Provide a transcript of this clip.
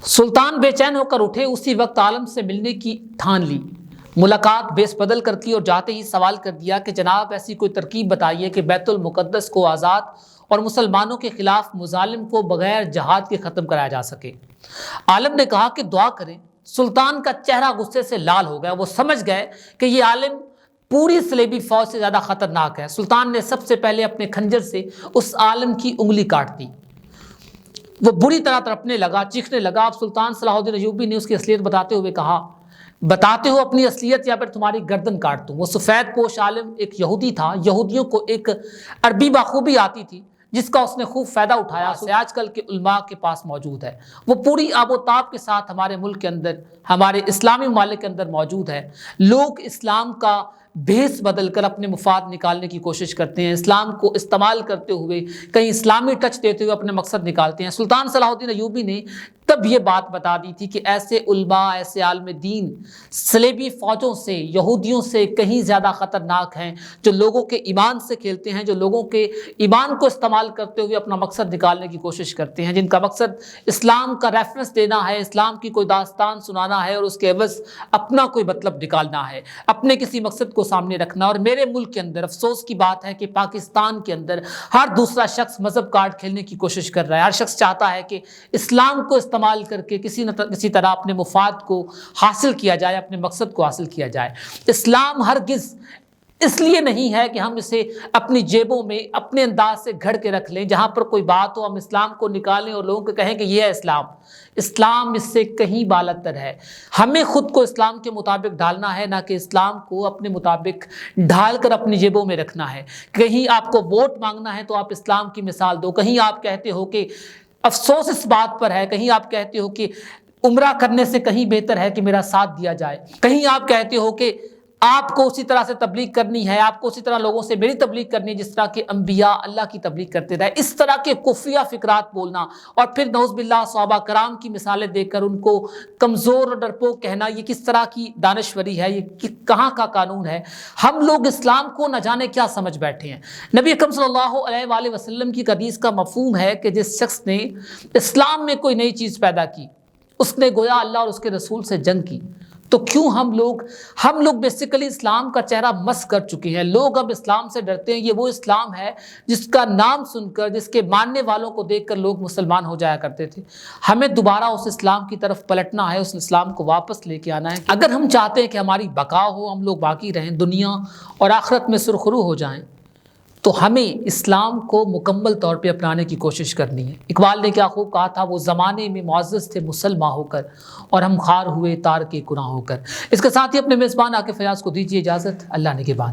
सुल्तान बेचैन होकर उठे। उसी वक्त आलम से मिलने की ठान ली। मुलाकात बेस बदल कर की और जाते ही सवाल कर दिया कि जनाब ऐसी कोई तरकीब बताइए कि बैतुल मुकद्दस को आज़ाद और मुसलमानों के खिलाफ मुजालिम को बगैर जहाद के ख़त्म कराया जा सके। आलम ने कहा कि दुआ करें। सुल्तान का चेहरा गुस्से से लाल हो गया। वो समझ गए कि ये आलिम पूरी सलेबी फौज से ज़्यादा ख़तरनाक है। सुल्तान ने सबसे पहले अपने खंजर से उस आलिम की उंगली काट दी। वो बुरी तरह तड़पने लगा, चीखने लगा। अब सुल्तान सलाहुद्दीन अय्यूबी ने उसकी असलियत बताते हुए कहा, बताते हो अपनी असलियत या फिर तुम्हारी गर्दन काट दूं। वो सफ़ेद पोश आलिम एक यहूदी था। यहूदियों को एक अरबी बाखूबी आती थी जिसका उसने खूब फ़ायदा उठाया। से आजकल के उलमा के पास मौजूद है। वो पूरी आबोताब के साथ हमारे मुल्क के अंदर, हमारे इस्लामी ममालिक के अंदर मौजूद है। लोग इस्लाम का भेस बदल कर अपने मुफाद निकालने की कोशिश करते हैं। इस्लाम को इस्तेमाल करते हुए, कहीं इस्लामी टच देते हुए अपने मकसद निकालते हैं। सुल्तान सलाहुद्दीन अय्यूबी ने तब ये बात बता दी थी कि ऐसे उलमा, ऐसे आलिम दीन सलेबी फ़ौजों से, यहूदियों से कहीं ज़्यादा ख़तरनाक हैं, जो लोगों के ईमान से खेलते हैं, जो लोगों के ईमान को इस्तेमाल करते हुए अपना मकसद निकालने की कोशिश करते हैं, जिनका मकसद इस्लाम का रेफरेंस देना है, इस्लाम की कोई दास्तान सुनाना है और उसके एवज़ अपना कोई मतलब निकालना है, अपने किसी मकसद को सामने रखना। और मेरे मुल्क के अंदर अफसोस की बात है कि पाकिस्तान के अंदर हर दूसरा शख्स मजहब कार्ड खेलने की कोशिश कर रहा है। हर शख्स चाहता है कि इस्लाम को इस्तेमाल करके किसी तरह अपने मुफाद को हासिल किया जाए, अपने मकसद को हासिल किया जाए। इस्लाम हरगिज़ इसलिए नहीं है कि हम इसे अपनी जेबों में अपने अंदाज से घड़ के रख लें। जहाँ पर कोई बात हो हम इस्लाम को निकालें और लोगों को कहें कि यह है इस्लाम। इस्लाम इससे कहीं बालतर है। हमें खुद को इस्लाम के मुताबिक ढालना है, ना कि इस्लाम को अपने मुताबिक ढाल कर अपनी जेबों में रखना है। कहीं आपको वोट मांगना है तो आप इस्लाम की मिसाल दो। कहीं आप कहते हो कि अफसोस इस बात पर है, कहीं आप कहते हो कि उम्रा करने से कहीं बेहतर है कि मेरा साथ दिया जाए। कहीं आप कहते हो कि आपको उसी तरह से तबलीग करनी है, आपको उसी तरह लोगों से मेरी तबलीग करनी है जिस तरह के अंबिया अल्लाह की तबलीग करते रहे। इस तरह के कुफ्रिया फिक्रात बोलना और फिर नौज़बिल्लाह सहाबा कराम की मिसालें देकर उनको कमज़ोर और डरपोक कहना, ये किस तरह की दानिश्वरी है, ये कहाँ का कानून है। हम लोग इस्लाम को न जाने क्या समझ बैठे हैं। नबी अकरम सल्लल्लाहु अलैहि वसल्लम की हदीस का मफ़हूम है कि जिस शख्स ने इस्लाम में कोई नई चीज़ पैदा की, उसने गोया अल्लाह और उसके रसूल से जंग की। तो क्यों हम लोग बेसिकली इस्लाम का चेहरा मस कर चुके हैं। लोग अब इस्लाम से डरते हैं। ये वो इस्लाम है जिसका नाम सुनकर, जिसके मानने वालों को देखकर लोग मुसलमान हो जाया करते थे। हमें दोबारा उस इस्लाम की तरफ पलटना है, उस इस्लाम को वापस लेके आना है। अगर हम चाहते हैं कि हमारी बका हो, हम लोग बाकी रहें, दुनिया और आखिरत में सुरखरू हो जाएं, तो हमें इस्लाम को मुकम्मल तौर पे अपनाने की कोशिश करनी है। इकबाल ने क्या खूब कहा था, वो ज़माने में मुअज़्ज़ज़ थे मुसलमान होकर और हम खार हुए तार के गुनाह होकर। इसके साथ ही अपने मेज़बान आके फयाज़ को दीजिए इजाज़त। अल्लाह ने के बाद।